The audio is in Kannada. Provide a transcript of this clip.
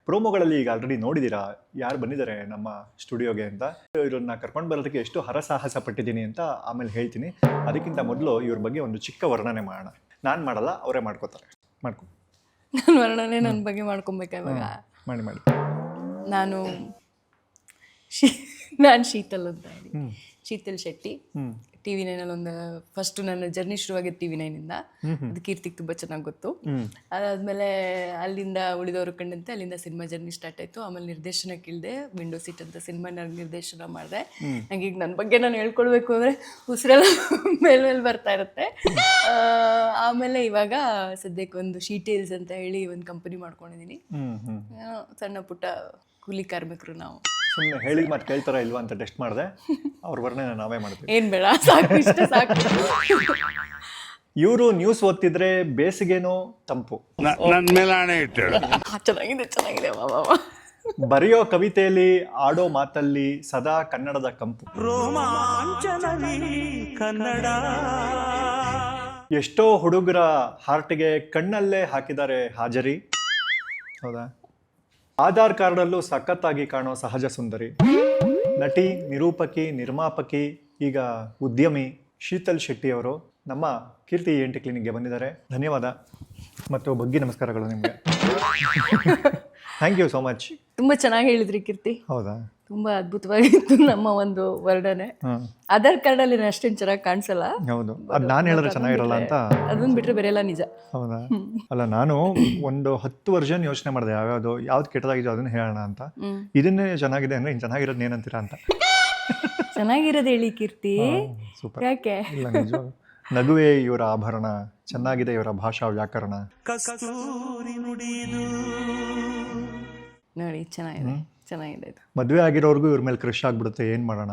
ಪ್ರೋಮೋಗಳಲ್ಲಿ ಈಗ ಆಲ್ರೆಡಿ ನೋಡಿದ್ದೀರಾ ಯಾರು ಬಂದಿದ್ದಾರೆ ನಮ್ಮ ಸ್ಟುಡಿಯೋಗೆ ಅಂತ. ಇವ್ರನ್ನ ಕರ್ಕೊಂಡು ಬರೋದಕ್ಕೆ ಎಷ್ಟು ಹರಸಾಹಸ ಪಟ್ಟಿದ್ದೀನಿ ಅಂತ ಆಮೇಲೆ ಹೇಳ್ತೀನಿ. ಅದಕ್ಕಿಂತ ಮೊದಲು ಇವ್ರ ಬಗ್ಗೆ ಒಂದು ಚಿಕ್ಕ ವರ್ಣನೆ ಮಾಡೋಣ. ನಾನು ಮಾಡಲ್ಲ, ಅವರೇ ಮಾಡ್ಕೋತಾರೆ. ಮಾಡ್ಕೊ. ನಾನು ವರ್ಣನೆ ನನ್ನ ಬಗ್ಗೆ ಮಾಡ್ಕೊಬೇಕಾ ಇವಾಗ? ಮಾಡಿ. ನಾನು ಶೀತಲ್ ಅಂತ ಹೇಳಿ, ಶೀತಲ್ ಶೆಟ್ಟಿ. TV9 ಅಲ್ಲಿ ಒಂದು ಫಸ್ಟ್ ನನ್ನ ಜರ್ನಿ ಶುರುವಾಗಿದ್ದು TV9 ಇಂದ. ಅದು ಕೀರ್ತಿಗೆ ತುಂಬ ಚೆನ್ನಾಗಿ ಗೊತ್ತು. ಅದಾದಮೇಲೆ ಅಲ್ಲಿಂದ ಉಳಿದವರು ಕಂಡಂತೆ ಅಲ್ಲಿಂದ ಸಿನಿಮಾ ಜರ್ನಿ ಸ್ಟಾರ್ಟ್ ಆಯಿತು. ಆಮೇಲೆ ನಿರ್ದೇಶನಕ್ಕೆ ಇಳಿದೆ. ವಿಂಡೋ ಸೀಟ್ ಅಂತ ಸಿನಿಮಾ ನಿರ್ದೇಶನ ಮಾಡಿದೆ. ನಂಗೆ ಈಗ ನನ್ನ ಬಗ್ಗೆ ನಾನು ಹೇಳ್ಕೊಳ್ಬೇಕು ಅಂದರೆ ಉಸಿರೆಲ್ಲ ಮೇಲೆ ಬರ್ತಾ ಇರುತ್ತೆ. ಆಮೇಲೆ ಇವಾಗ ಸದ್ಯಕ್ಕೆ ಒಂದು ಶೀಟೇಲ್ಸ್ ಅಂತ ಹೇಳಿ ಒಂದು ಕಂಪನಿ ಮಾಡ್ಕೊಂಡಿದ್ದೀನಿ. ಸಣ್ಣ ಪುಟ್ಟ ಕೂಲಿ ಕಾರ್ಮಿಕರು ನಾವು. ಸುಮ್ಮನೆ ಹೇಳಿದ ಮಾತು ಕೇಳ್ತಾರ ಇಲ್ವಾ ಅಂತ ಟೆಸ್ಟ್ ಮಾಡಿದೆ. ಅವ್ರ ವರ್ಣನೆ ನಾವೇ ಮಾಡ್ತೀವಿ. ಏನ್ ಬೇಡ, ಸಾಕು, ಇಷ್ಟ ಸಾಕು. ಇವರು ನ್ಯೂಸ್ ಓದ್ತಿದ್ರೆ ಬೇಸಿಗೆನೋ ತಂಪು. ಚೆನ್ನಾಗಿದೆ ವಾ. ಬರೆಯೋ ಕವಿತೆಯಲ್ಲಿ, ಆಡೋ ಮಾತಲ್ಲಿ ಸದಾ ಕನ್ನಡದ ಕಂಪು. ಕನ್ನಡ. ಎಷ್ಟೋ ಹುಡುಗರ ಹಾರ್ಟ್ಗೆ ಕಣ್ಣಲ್ಲೇ ಹಾಕಿದ್ದಾರೆ ಹಾಜರಿ. ಹೌದಾ? ಆಧಾರ್ ಕಾರ್ಡಲ್ಲೂ ಸಖತ್ತಾಗಿ ಕಾಣೋ ಸಹಜ ಸುಂದರಿ, ನಟಿ, ನಿರೂಪಕಿ, ನಿರ್ಮಾಪಕಿ, ಈಗ ಉದ್ಯಮಿ ಶೀತಲ್ ಶೆಟ್ಟಿ ಅವರು ನಮ್ಮ ಕೀರ್ತಿ ENT ಕ್ಲಿನಿಕ್ಗೆ ಬಂದಿದ್ದಾರೆ. ಧನ್ಯವಾದ ಮತ್ತು ಬಗ್ಗಿ ನಮಸ್ಕಾರಗಳು ನಿಮಗೆ. Thank you so much. ತುಂಬ ಚೆನ್ನಾಗಿ ಹೇಳಿದ್ರಿ ಕೀರ್ತಿ. ಹೌದಾ? ತುಂಬ ಅದ್ಭುತವಾಗಿತ್ತು ನಮ್ಮ ಒಂದು ವರ್ಣನೆ. ಆಧಾರ್ ಕಾರ್ಡಲ್ಲಿ ಅಷ್ಟೇನು ಚೆನ್ನಾಗಿ ಕಾಣಿಸಲ್ಲ. ಹೌದು, ಅದು ನಾನು ಹೇಳಿದ್ರೆ ಚೆನ್ನಾಗಿರಲ್ಲ ಅಂತ. ಅದನ್ನ ಬಿಟ್ಟರೆ ಬೇರೆ ಎಲ್ಲ ನಿಜ. ಹೌದಾ? ಅಲ್ಲ, ನಾನು ಒಂದು 10 ವರ್ಷ ಯೋಚನೆ ಮಾಡಿದೆ ಯಾವ್ದು ಕೆಟ್ಟದಾಗಿದೆಯೋ ಅದನ್ನ ಹೇಳೋಣ ಅಂತ. ಇದನ್ನೇ ಚೆನ್ನಾಗಿದೆ ಅಂದ್ರೆ ಇನ್ನು ಚೆನ್ನಾಗಿರೋದು ಏನಂತೀರಾ ಅಂತ. ಚೆನ್ನಾಗಿರೋದು ಹೇಳಿ ಕೀರ್ತಿ. ಸೂಪರ್. ಯಾಕೆ? ಇಲ್ಲ, ನಿಜ. ನಗುವೆ ಇವರ ಆಭರಣ, ಚೆನ್ನಾಗಿದೆ ಇವರ ಭಾಷಾ ವ್ಯಾಕರಣ. ನೋಡಿ, ಚೆನ್ನಾಗಿದೆ ಇದು. ಮದುವೆ ಆಗಿರೋರ್ಗು ಇವ್ರ ಮೇಲೆ ಕ್ರಶ್ ಆಗ್ಬಿಡುತ್ತೆ. ಏನ್ ಮಾಡೋಣ?